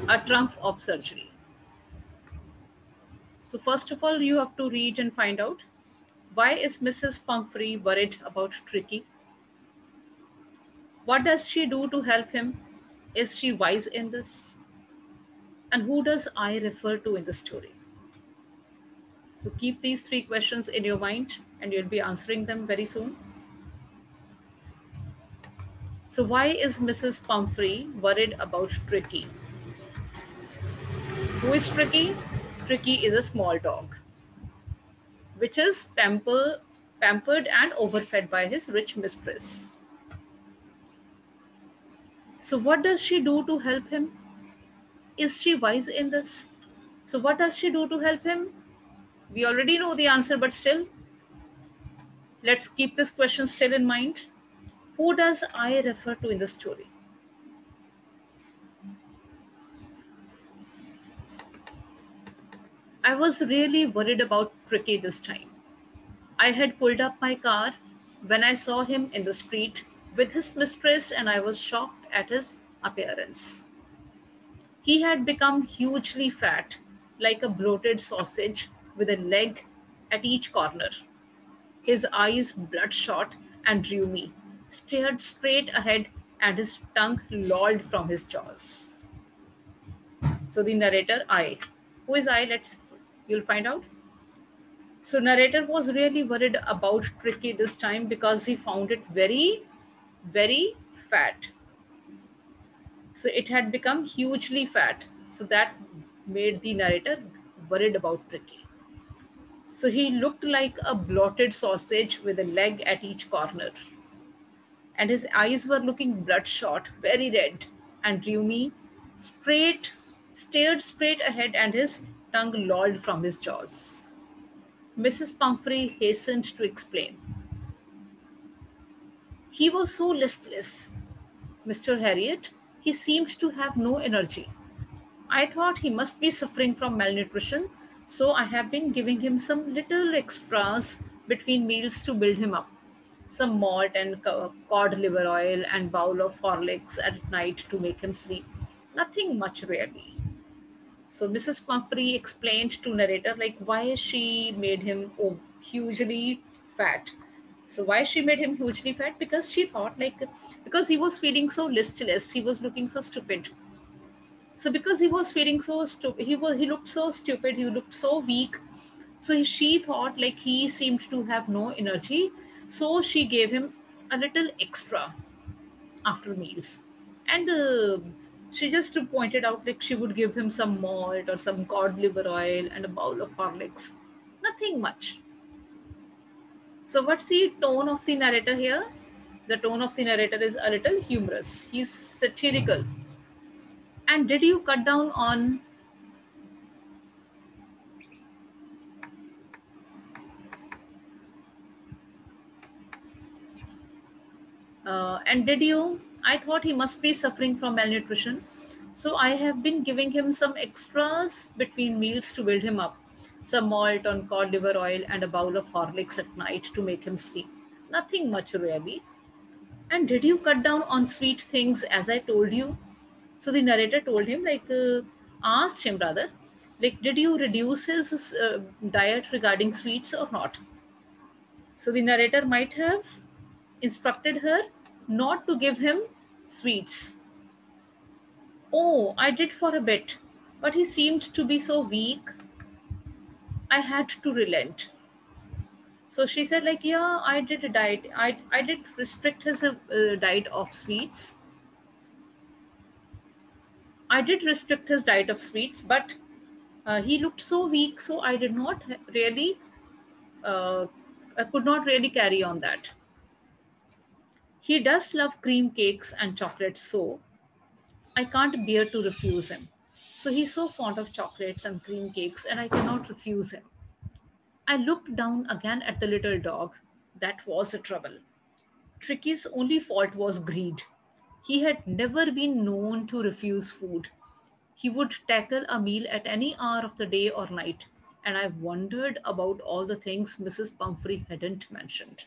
A trump of surgery. So first of all, you have to read and find out, why is Mrs. Pumphrey worried about Tricky? What does she do to help him? Is she wise in this? And who does I refer to in the story? So keep these three questions in your mind and you'll be answering them very soon. So why is Mrs. Pumphrey worried about Tricky? Who is Tricky? Tricky is a small dog, which is pampered and overfed by his rich mistress. So what does she do to help him? Is she wise in this? So what does she do to help him? We already know the answer, but still, let's keep this question still in mind. Who does I refer to in the story? I was really worried about Tricky this time. I had pulled up my car when I saw him in the street with his mistress, and I was shocked at his appearance. He had become hugely fat, like a bloated sausage with a leg at each corner. His eyes, bloodshot and rheumy, stared straight ahead, and his tongue lolled from his jaws. So the narrator, I. Who is I? You'll find out. So narrator was really worried about Tricky this time because he found it very, very fat. So it had become hugely fat. So that made the narrator worried about Tricky. So he looked like a bloated sausage with a leg at each corner. And his eyes were looking bloodshot, very red and rheumy, straight, stared straight ahead, and his tongue lolled from his jaws. Mrs. Pumphrey hastened to explain. He was so listless, Mr. Harriet. He seemed to have no energy. I thought he must be suffering from malnutrition, so I have been giving him some little extras between meals to build him up. Some malt and cod liver oil and bowl of Horlicks at night to make him sleep. Nothing much really. So Mrs. Pumphrey explained to narrator like why she made him hugely fat. So why she made him hugely fat? Because she thought like because he was feeling so listless, he was looking so stupid. So because he was feeling so stupid, he looked so stupid, he looked so weak. So she thought like he seemed to have no energy. So she gave him a little extra after meals. And she just pointed out like she would give him some malt or some cod liver oil and a bowl of Horlicks. Nothing much. So what's the tone of the narrator here? The tone of the narrator is a little humorous. He's satirical. And did you cut down on and did you? I thought he must be suffering from malnutrition. So I have been giving him some extras between meals to build him up. Some malt on cod liver oil and a bowl of Horlicks at night to make him sleep. Nothing much really. And did you cut down on sweet things as I told you? So the narrator told him, asked him rather, like, did you reduce his diet regarding sweets or not? So the narrator might have instructed her not to give him sweets. Oh, I did for a bit, but he seemed to be so weak, I had to relent. So she said, like, yeah, I did a diet. I did restrict his diet of sweets. I did restrict his diet of sweets, but he looked so weak, so I did not really, I could not really carry on that. He does love cream cakes and chocolates, so I can't bear to refuse him. So he's so fond of chocolates and cream cakes, and I cannot refuse him. I looked down again at the little dog. That was the trouble. Tricky's only fault was greed. He had never been known to refuse food. He would tackle a meal at any hour of the day or night, and I wondered about all the things Mrs. Pumphrey hadn't mentioned.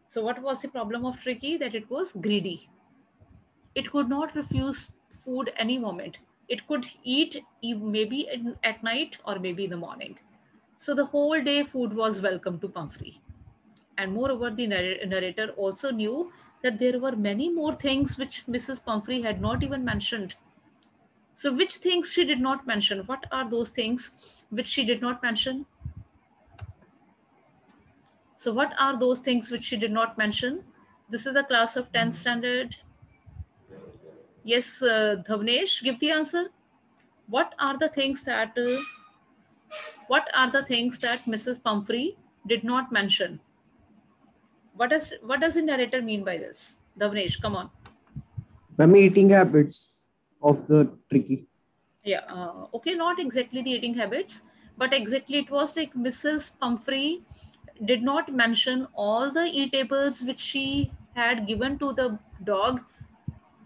So, what was the problem of Tricky? That it was greedy. It could not refuse food any moment. It could eat maybe at night or maybe in the morning. So the whole day food was welcome to Pumphrey. And moreover, the narrator also knew that there were many more things which Mrs. Pumphrey had not even mentioned. So which things she did not mention? What are those things which she did not mention? So what are those things which she did not mention? This is the class of 10th standard. Yes, Dhavnesh, give the answer. What are the things that Mrs. Pumphrey did not mention? What does the narrator mean by this? Dhavnesh, come on. Ma'am, eating habits of the tricky. Yeah, okay, not exactly the eating habits, but exactly it was like Mrs. Pumphrey did not mention all the eatables which she had given to the dog,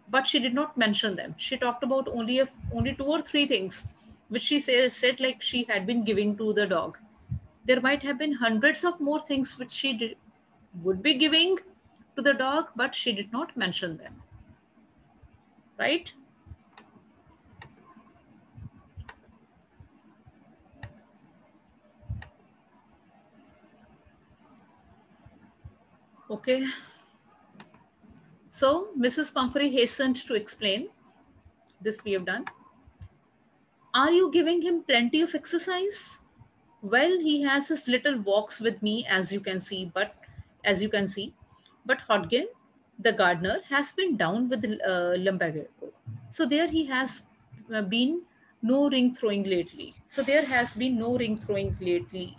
but she did not mention them. She talked about only two or three things which she said like she had been giving to the dog. There might have been hundreds of more things which would be giving to the dog, but she did not mention them, right? Okay. So Mrs. Pumphrey hastened to explain, this we have done. Are you giving him plenty of exercise? Well, he has his little walks with me, as you can see, but Hodgkin, the gardener, has been down with lumbago. So there he has been no ring throwing lately. So there has been no ring throwing lately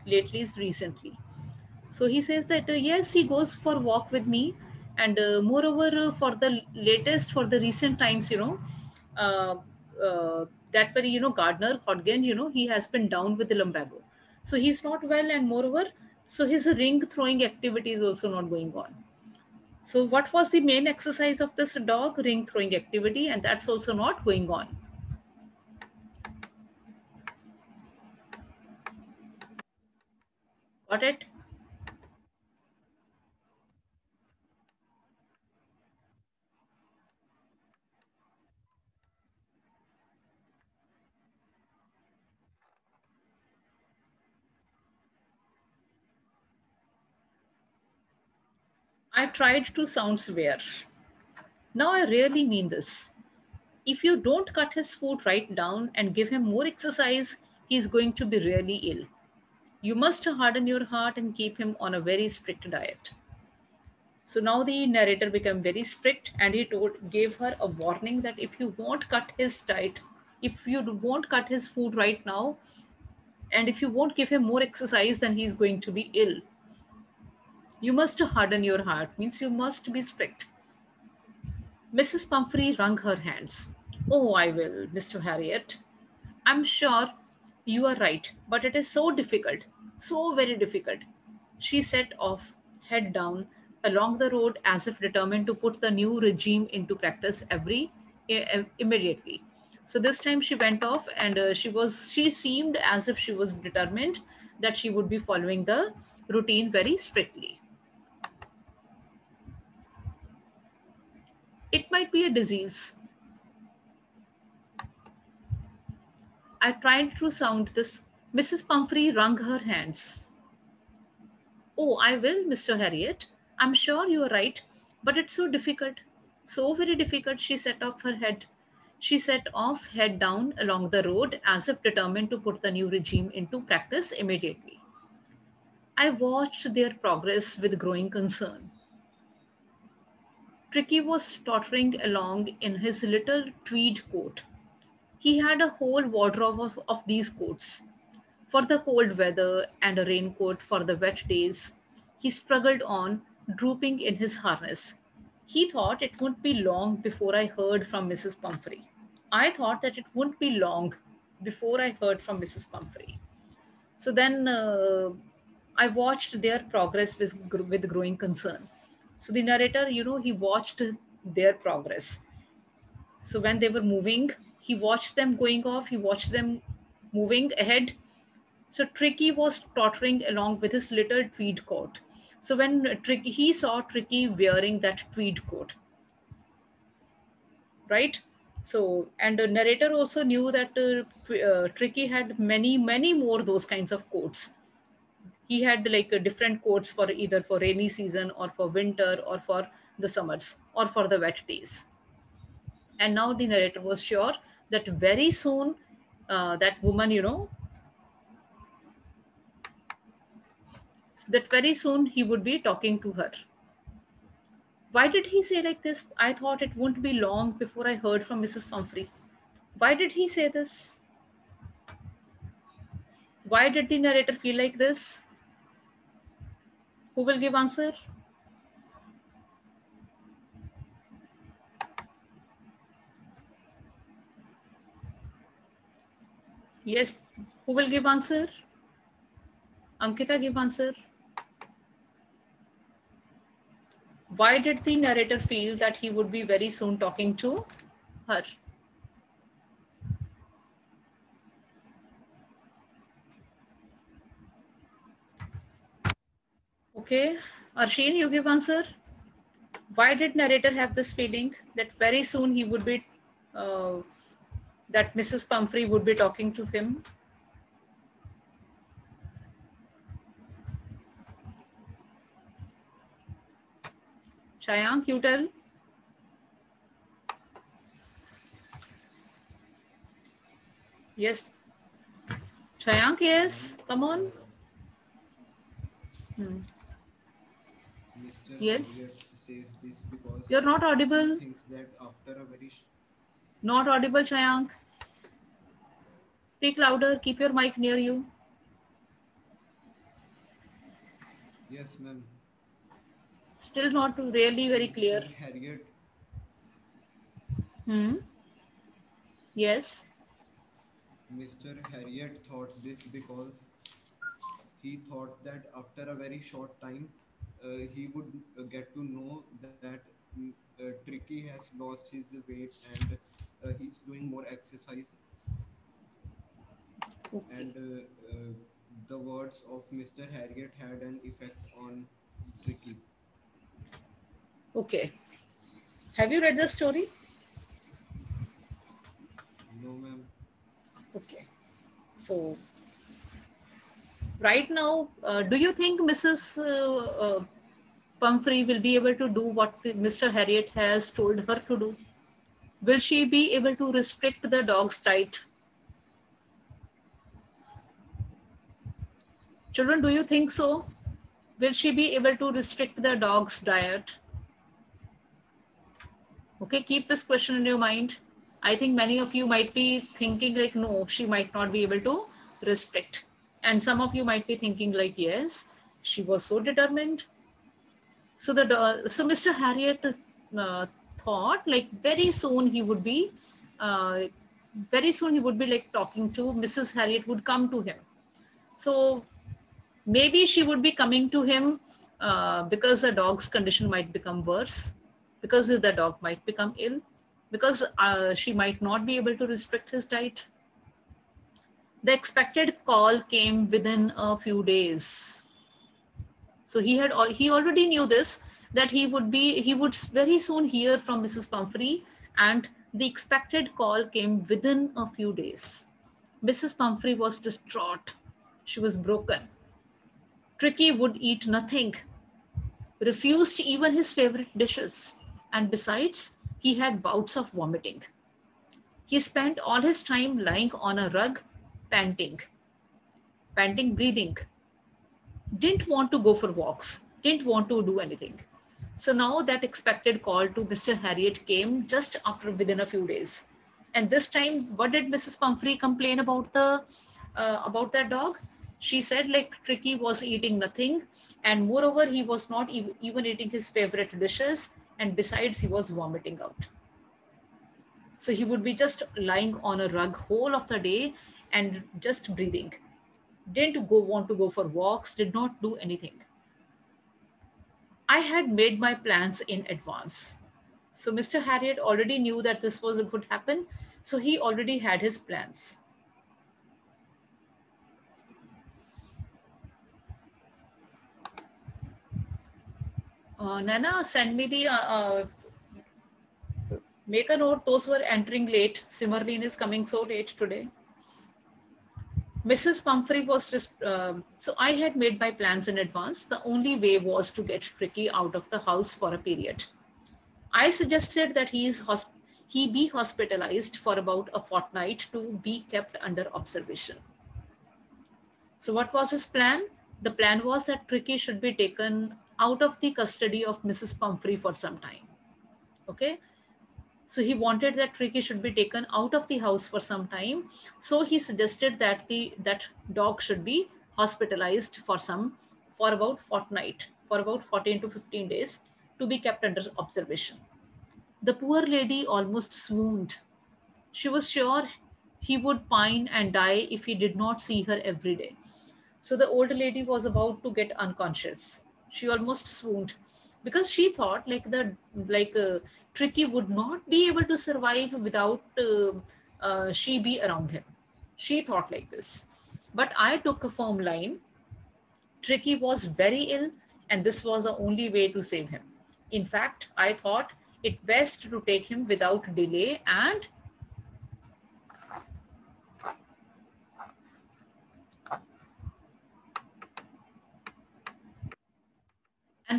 is recently. So he says that yes, he goes for walk with me, and moreover, for the recent times, uh, that very gardener Hodgkin, he has been down with the lumbago, so he's not well, and moreover, so his ring throwing activity is also not going on. So what was the main exercise of this dog? Ring throwing activity, and that's also not going on. Got it? I tried to sound severe. Now I really mean this. If you don't cut his food right down and give him more exercise, he's going to be really ill. You must harden your heart and keep him on a very strict diet. So now the narrator became very strict, and he gave her a warning that if you won't cut his diet, if you won't cut his food right now, and if you won't give him more exercise, then he's going to be ill. You must harden your heart, means you must be strict. Mrs. Pumphrey wrung her hands. Oh, I will, Mr. Harriet. I'm sure you are right, but it is so difficult, so very difficult. She set off, head down, along the road as if determined to put the new regime into practice immediately. So this time she went off, and she seemed as if she was determined that she would be following the routine very strictly. It might be a disease. I tried to sound this. Mrs. Pumphrey wrung her hands. Oh, I will, Mr. Harriet. I'm sure you are right, but it's so difficult. So very difficult, she set off her head. She set off head down along the road as if determined to put the new regime into practice immediately. I watched their progress with growing concern. Tricky was tottering along in his little tweed coat. He had a whole wardrobe of these coats. For the cold weather and a raincoat for the wet days, he struggled on, drooping in his harness. He thought it wouldn't be long before I heard from Mrs. Pumphrey. I thought that it wouldn't be long before I heard from Mrs. Pumphrey. So then I watched their progress with growing concern. So the narrator, he watched their progress. So when they were moving, he watched them going off, he watched them moving ahead. So Tricky was tottering along with his little tweed coat. So when he saw Tricky wearing that tweed coat, right? So, and the narrator also knew that Tricky had many more those kinds of coats. He had like different coats for either for rainy season or for winter or for the summers or for the wet days. And now the narrator was sure that very soon that woman, that very soon he would be talking to her. Why did he say like this? I thought it wouldn't be long before I heard from Mrs. Pumphrey. Why did he say this? Why did the narrator feel like this? Who will give answer? Yes, who will give answer? Ankita, give answer. Why did the narrator feel that he would be very soon talking to her? Okay, Arshin, you give answer. Why did narrator have this feeling that very soon he would be, that Mrs. Pumphrey would be talking to him? Shayank, you tell. Yes. Shayank, yes. Come on. Mr. Yes. Harriet says this because You're not he audible. thinks that after a very Not audible, Shayank. Speak louder. Keep your mic near you. yes, ma'am. Still not really very clear. Mr. Harriet Hmm. Yes. Mr. Harriet thought this because he thought that after a very short time he would get to know that Tricky has lost his weight and he's doing more exercise Okay. and the words of Mr. Harriet had an effect on Tricky. Okay. Have you read the story? No, ma'am. Okay. So right now, do you think Mrs. Pumphrey will be able to do what Mr. Harriet has told her to do? Will she be able to restrict the dog's diet? Children, do you think so? Will she be able to restrict the dog's diet? Okay, keep this question in your mind. I think many of you might be thinking like, no, she might not be able to restrict. And some of you might be thinking like, yes, she was so determined. So so Mr. Harriet uh, thought like uh, very soon he would be like talking to Mrs. Harriet would come to him. So maybe she would be coming to him because the dog's condition might become worse, because the dog might become ill, because she might not be able to restrict his diet. The expected call came within a few days. So he already knew this, that he would very soon hear from Mrs. Pumphrey, and the expected call came within a few days. Mrs. Pumphrey was distraught. She was broken. Tricky would eat nothing, refused even his favorite dishes, and besides, he had bouts of vomiting. He spent all his time lying on a rug, panting, breathing, didn't want to go for walks, didn't want to do anything. So now that expected call to Mr. Harriet came just after within a few days. And this time, what did Mrs. Pumphrey complain about about that dog? She said like Tricky was eating nothing, and moreover, he was not even eating his favorite dishes, and besides, he was vomiting out. So he would be just lying on a rug whole of the day and just breathing. Didn't go want to go for walks, did not do anything. I had made my plans in advance. So Mr. Harriet already knew that this was would happen. So he already had his plans. Nana, send me the Make a note, those who are entering late. Simmerleen is coming so late today. Mrs. Pumphrey was just, so I had made my plans in advance. The only way was to get Tricky out of the house for a period. I suggested that he be hospitalized for about a fortnight to be kept under observation. So what was his plan? The plan was that Tricky should be taken out of the custody of Mrs. Pumphrey for some time. Okay. So he wanted that Tricky should be taken out of the house for some time. So he suggested that that dog should be hospitalized for about fortnight, for about 14 to 15 days to be kept under observation. The poor lady almost swooned. She was sure he would pine and die if he did not see her every day. So the old lady was about to get unconscious. She almost swooned because she thought Tricky would not be able to survive without she be around him. She thought like this. But I took a firm line. Tricky was very ill, and this was the only way to save him. In fact, I thought it best to take him without delay and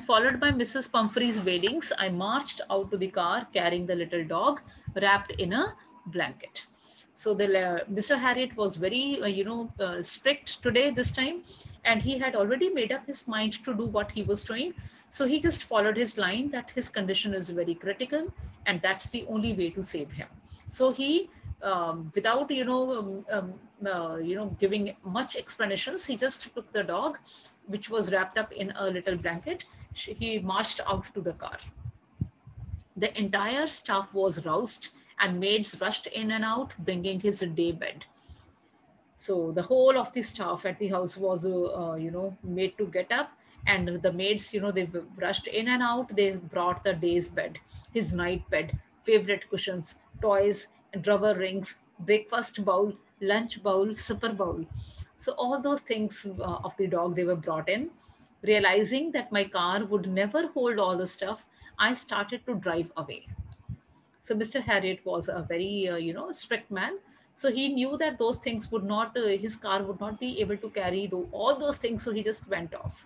followed by Mrs. Pumphrey's wailings, I marched out to the car carrying the little dog wrapped in a blanket. So Mr. Harriet was very, strict today this time, and he had already made up his mind to do what he was doing. So he just followed his line that his condition is very critical, and that's the only way to save him. So he, without giving much explanations, he just took the dog, which was wrapped up in a little blanket. He marched out to the car. The entire staff was roused and maids rushed in and out, bringing his day bed. So the whole of the staff at the house was, made to get up, and the maids, they rushed in and out. They brought the day's bed, his night bed, favorite cushions, toys, and rubber rings, breakfast bowl, lunch bowl, supper bowl. So all those things of the dog, they were brought in. Realizing that my car would never hold all the stuff, I started to drive away. So Mr. Harriet was a very, strict man. So he knew that those things would not, his car would not be able to carry all those things. So he just went off.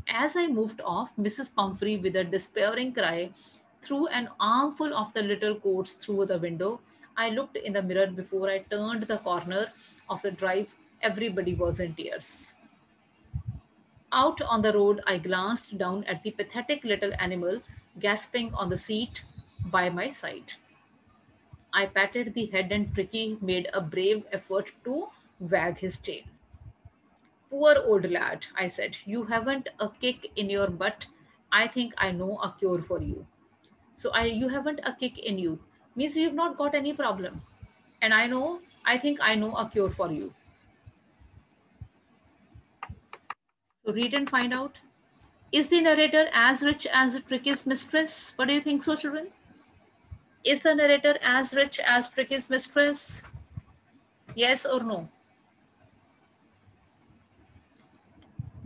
As I moved off, Mrs. Pumphrey, with a despairing cry, threw an armful of the little coats through the window. I looked in the mirror before I turned the corner of the drive. Everybody was in tears. Out on the road, I glanced down at the pathetic little animal gasping on the seat by my side. I patted the head and Tricky made a brave effort to wag his tail. Poor old lad, I said, you haven't a kick in your butt. I think I know a cure for you. So you haven't a kick in you. Means you've not got any problem. And I think I know a cure for you. So read and find out. Is the narrator as rich as Tricky's mistress? What do you think so, children? Is the narrator as rich as Tricky's mistress? Yes or no?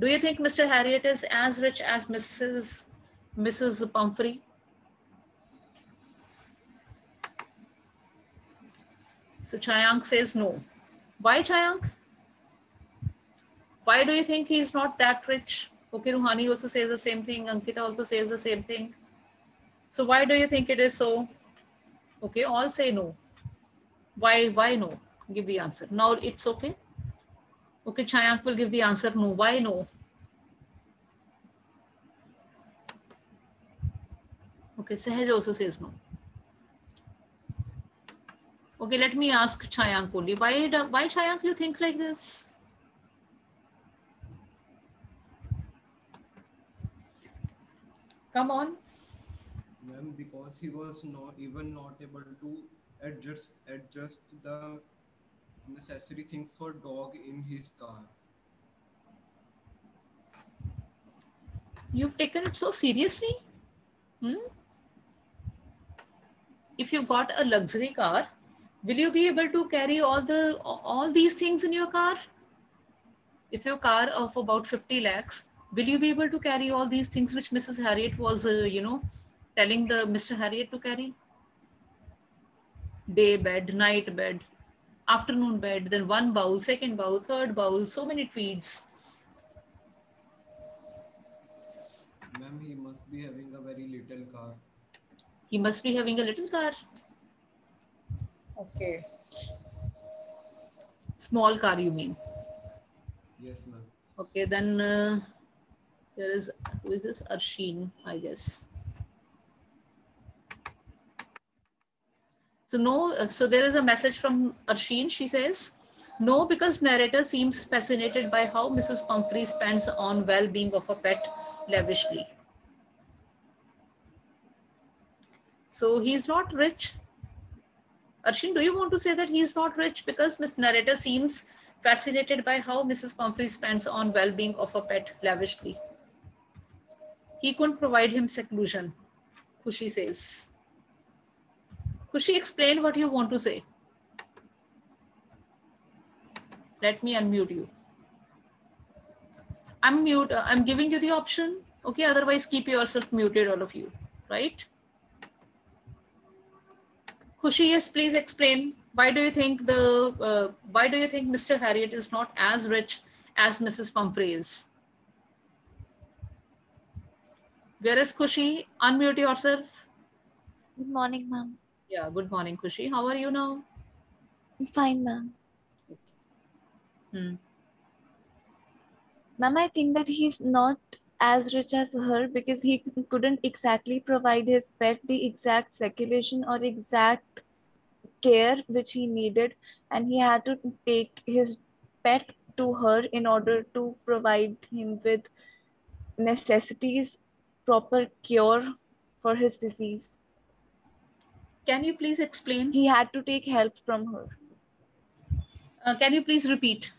Do you think Mr. Harriet is as rich as Mrs. Pumphrey? So Chayank says no. Why, Chayank? Why do you think he's not that rich? Okay, Ruhani also says the same thing. Ankita also says the same thing. So why do you think it is so? Okay, all say no. Why no? Give the answer. Now it's okay. Okay, Chayank will give the answer no. Why no? Okay, Sahaj also says no. Okay, let me ask Chayank only. Why Chayank you think like this? Come on. Ma'am, because he was not able to adjust the necessary things for dog in his car. You've taken it so seriously? If you got a luxury car, will you be able to carry all these things in your car? If your car of about 50 lakhs, will you be able to carry all these things which Mrs. Harriet was, telling the Mr. Harriet to carry? Day bed, night bed, afternoon bed, then one bowl, second bowl, third bowl, so many tweets. Ma'am, he must be having a very little car. He must be having a little car. Okay. Small car, you mean? Yes, ma'am. Okay, then there is, who is this? Arshin, I guess. So no, so there is a message from Arshin. She says, no, because narrator seems fascinated by how Mrs. Pumphrey spends on well-being of a pet lavishly. So he's not rich. Arshin, do you want to say that he's not rich because Miss Narrator seems fascinated by how Mrs. Pumphrey spends on well-being of a pet lavishly? He couldn't provide him seclusion, Khushi says. Khushi, explain what you want to say. Let me unmute you. I'm giving you the option. Okay, otherwise keep yourself muted, all of you, right? Khushi, yes, please explain. Why do you think Mr. Harriet is not as rich as Mrs. Pumphrey is? Where is Khushi? Unmute yourself. Good morning, ma'am. Yeah, good morning, Khushi. How are you now? I'm fine, ma'am. Hmm. Ma'am, I think that he's not as rich as her because he couldn't exactly provide his pet the exact circulation or exact care which he needed, and he had to take his pet to her in order to provide him with necessities, proper cure for his disease. Can you please explain? He had to take help from her. Can you please repeat?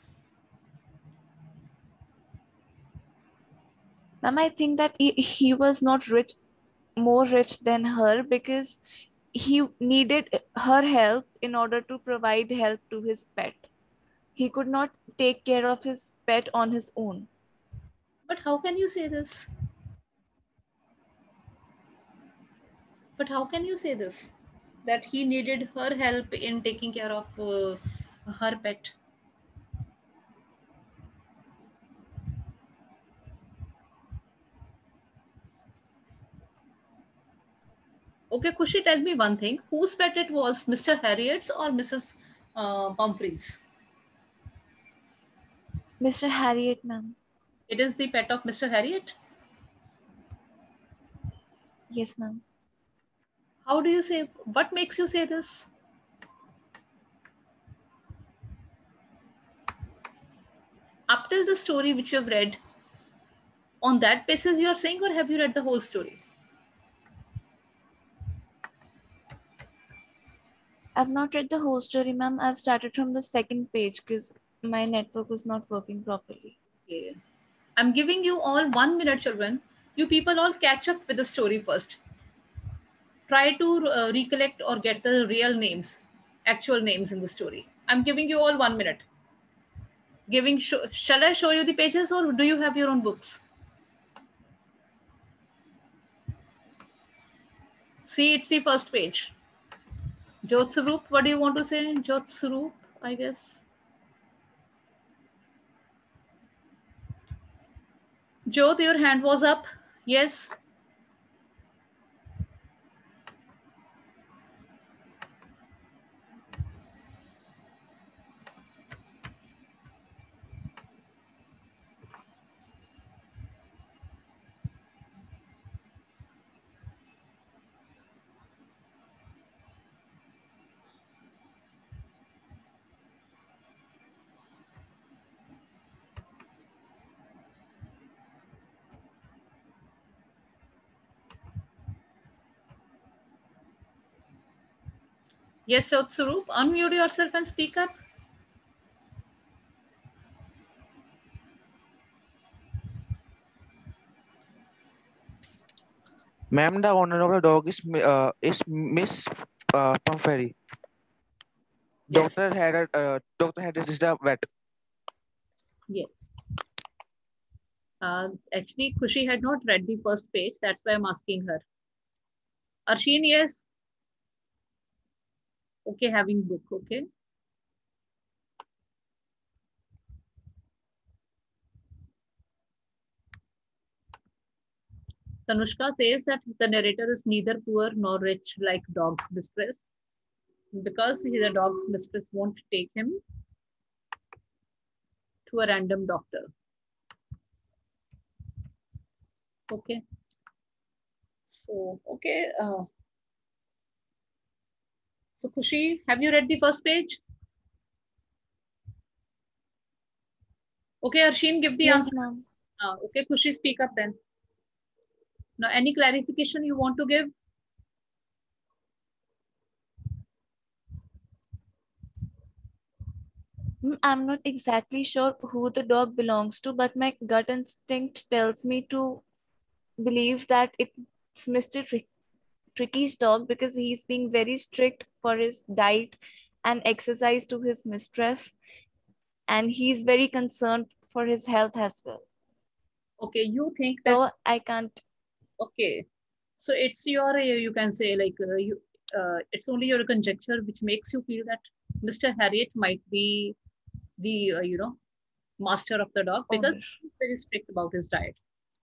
Ma'am, I think that he was not rich, more rich than her because he needed her help in order to provide help to his pet. He could not take care of his pet on his own. But how can you say this? But how can you say this? That he needed her help in taking care of her pet. Okay, Khushi, tell me one thing. Whose pet it was, Mr. Harriet's or Mrs. Pumphrey's? Mr. Harriet, ma'am. It is the pet of Mr. Harriet. Yes, ma'am. How do you say, what makes you say this? Up till the story which you have read, on that basis you are saying, or have you read the whole story? I've not read the whole story, ma'am. I've started from the second page because my network was not working properly. Okay. I'm giving you all 1 minute, children. You people all catch up with the story first. Try to recollect or get the real names, actual names in the story. I'm giving you all 1 minute. Shall I show you the pages or do you have your own books? See, it's the first page. Jyotswaroop, what do you want to say? Jyotswaroop, I guess. Jyot, your hand was up. Yes. Yes, Jyotswaroop, unmute yourself and speak up. Ma'am, the owner of the dog is Miss Pumphrey. Yes. Doctor Harris is the vet. Yes. Actually, Khushi had not read the first page. That's why I'm asking her. Arshin, yes. Okay, having book. Okay. Tanushka says that the narrator is neither poor nor rich like dog's mistress. Because the dog's mistress won't take him to a random doctor. Okay. So, okay. So, Khushi, have you read the first page? Okay, Arshin, give the Yes, answer. ma'am. Okay, Khushi, speak up then. Now, any clarification you want to give? I'm not exactly sure who the dog belongs to, but my gut instinct tells me to believe that it's Mr. Tricky's dog because he's being very strict for his diet and exercise to his mistress, and he's very concerned for his health as well. Okay, you think that, So I can't. okay. So it's your, you can say like, it's only your conjecture which makes you feel that Mr. Harriet might be the, master of the dog because Owner. he's very strict about his diet.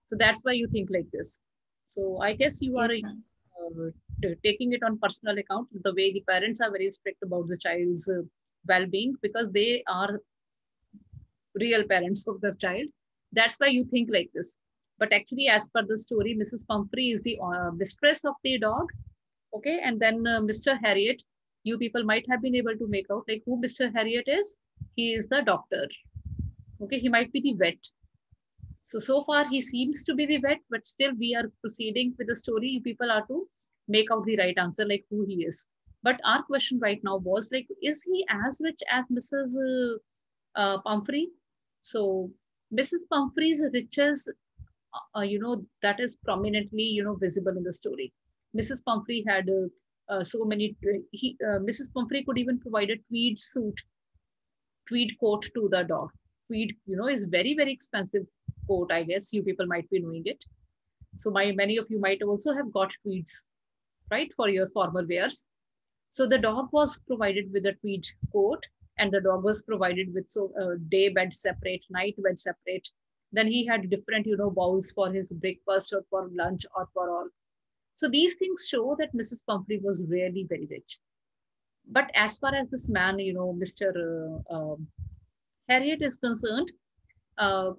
So that's why you think like this. So I guess you are Yes, ma'am. taking it on personal account the way the parents are very strict about the child's well-being because they are real parents of the child. That's why you think like this. But actually, as per the story, Mrs. Pumphrey is the mistress of the dog. Okay, and then Mr. Harriet, you people might have been able to make out like who Mr. Harriet is. He is the doctor. Okay, he might be the vet. So far he seems to be the vet, but still we are proceeding with the story. You people are to make out the right answer, like who he is. But our question right now was like, is he as rich as Mrs. Pumphrey? So Mrs. Pumphrey's riches, that is prominently, visible in the story. Mrs. Pumphrey had so many. Mrs. Pumphrey could even provide a tweed coat to the dog. Tweed, is very, very expensive coat, I guess. You people might be knowing it. So many of you might also have got tweeds, right, for your formal wears. So the dog was provided with a tweed coat, and the dog was provided with day bed separate, night bed separate. Then he had different, bowls for his breakfast or for lunch or for all. So these things show that Mrs. Pumphrey was really very rich. But as far as this man, Mr. Harriet is concerned, uh,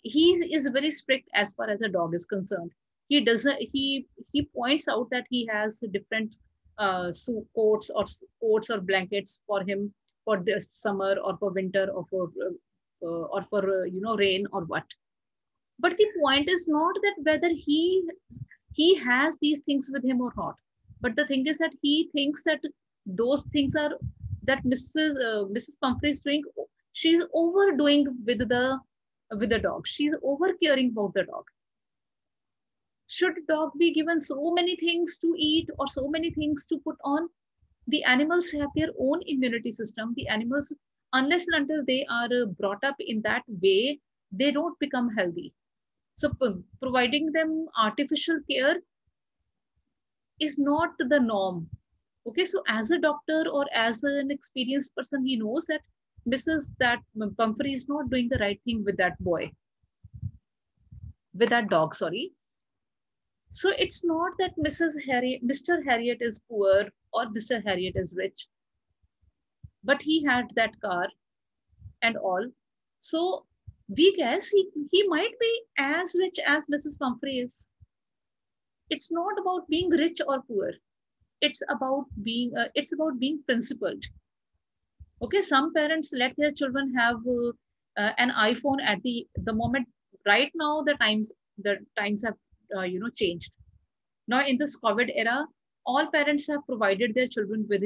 he is very strict as far as the dog is concerned. He doesn't. He points out that he has different coats or blankets for him for the summer or for winter or for rain or what. But the point is not that whether he has these things with him or not. But the thing is that he thinks that those things are that Mrs. Pumphrey is doing. She's overdoing with the dog. She's over caring about the dog. Should dog be given so many things to eat or so many things to put on? The animals have their own immunity system. The animals, unless and until they are brought up in that way, they don't become healthy. So providing them artificial care is not the norm. Okay, so as a doctor or as an experienced person, he knows that that Pumphrey is not doing the right thing with that boy, with that dog, sorry. So it's not that Mr. Harriet is poor or Mr. Harriet is rich, but he had that car and all. So we guess he might be as rich as Mrs. Pumphrey is. It's not about being rich or poor. It's about being principled. Okay, some parents let their children have an iPhone at the moment. Right now, the times have changed. Now in this COVID era, all parents have provided their children with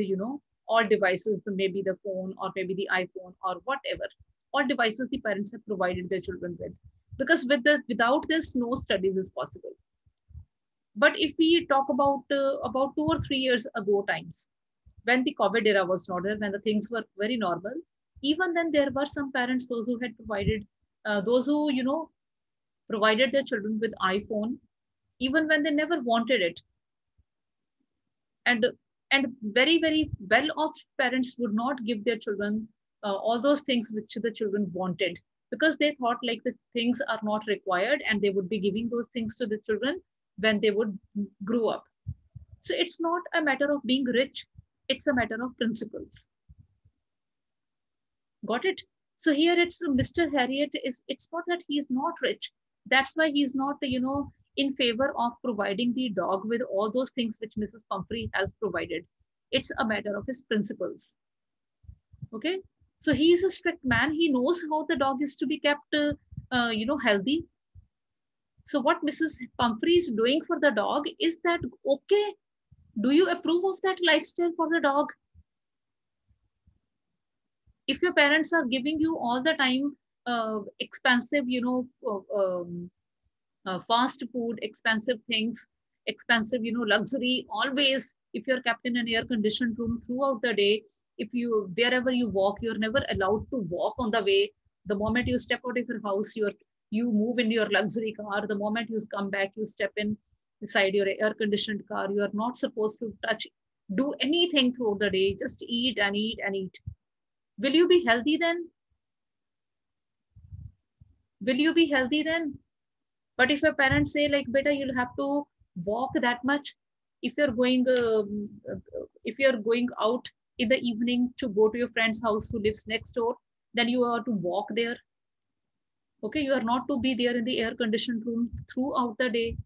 all devices, maybe the phone or maybe the iPhone or whatever. All devices the parents have provided their children with, because without this, no studies is possible. But if we talk about 2 or 3 years ago times, when the COVID era was not there, when the things were very normal, even then there were some parents, those who had provided, those who provided their children with iPhone, even when they never wanted it. And And very, very well-off parents would not give their children all those things which the children wanted, because they thought like the things are not required and they would be giving those things to the children when they would grow up. So it's not a matter of being rich, it's a matter of principles. Got it? So here it's Mr. Harriet it's not that he is not rich. That's why he's not, in favor of providing the dog with all those things which Mrs. Pumphrey has provided. It's a matter of his principles. Okay. So he is a strict man. He knows how the dog is to be kept, healthy. So what Mrs. Pumphrey is doing for the dog, is that okay? Do you approve of that lifestyle for the dog? If your parents are giving you all the time expensive, fast food, expensive things, expensive, luxury, always, if you're kept in an air conditioned room throughout the day, if you, wherever you walk, you're never allowed to walk on the way. The moment you step out of your house, you move in your luxury car. The moment you come back, you step inside your air conditioned car. You are not supposed to do anything throughout the day. Just eat and eat and eat. Will you be healthy then? Will you be healthy then? But if your parents say like, beta, you'll have to walk that much. If you're going out in the evening to go to your friend's house who lives next door, then you are to walk there. Okay, you are not to be there in the air conditioned room throughout the day.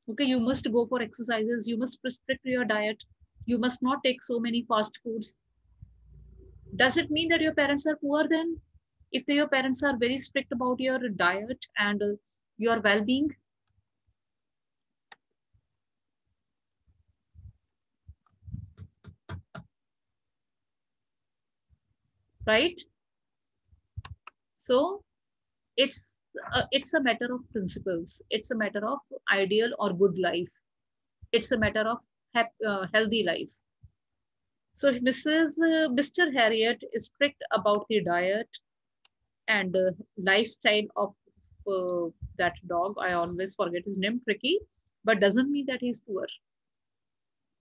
Okay, you must go for exercises. You must restrict your diet. You must not take so many fast foods. Does it mean that your parents are poor then? If your parents are very strict about your diet and your well-being? Right? So it's a matter of principles. It's a matter of ideal or good life. It's a matter of healthy life. So Mr. Harriet is strict about the diet and lifestyle of that dog. I always forget his name, Tricky, but doesn't mean that he's poor.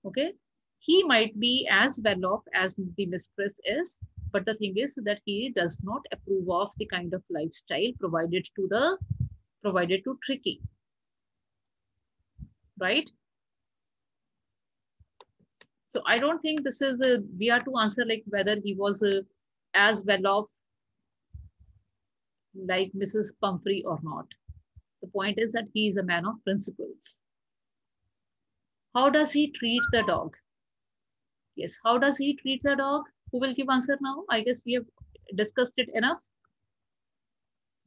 Okay, he might be as well off as the mistress is, but the thing is that he does not approve of the kind of lifestyle provided to Tricky, right? So I don't think this is we are to answer like whether he was as well off like Mrs. Pumphrey or not. The point is that he is a man of principles. How does he treat the dog? Yes, how does he treat the dog? Who will give answer now? I guess we have discussed it enough.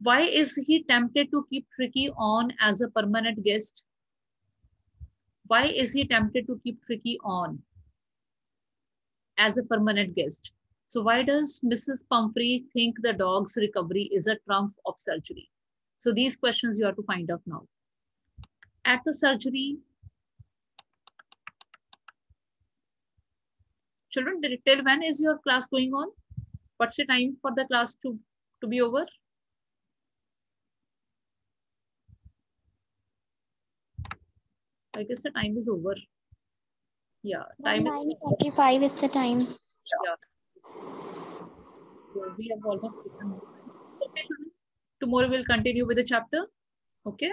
Why is he tempted to keep Tricky on as a permanent guest? Why is he tempted to keep Tricky on as a permanent guest? So why does Mrs. Pumphrey think the dog's recovery is a trump of surgery? So these questions you have to find out now. At the surgery, children, till when is your class going on? What's the time for the class to be over? I guess the time is over. Yeah, time 9:45 is the time. Yeah. So we have almost taken. Okay, tomorrow we'll continue with the chapter. Okay.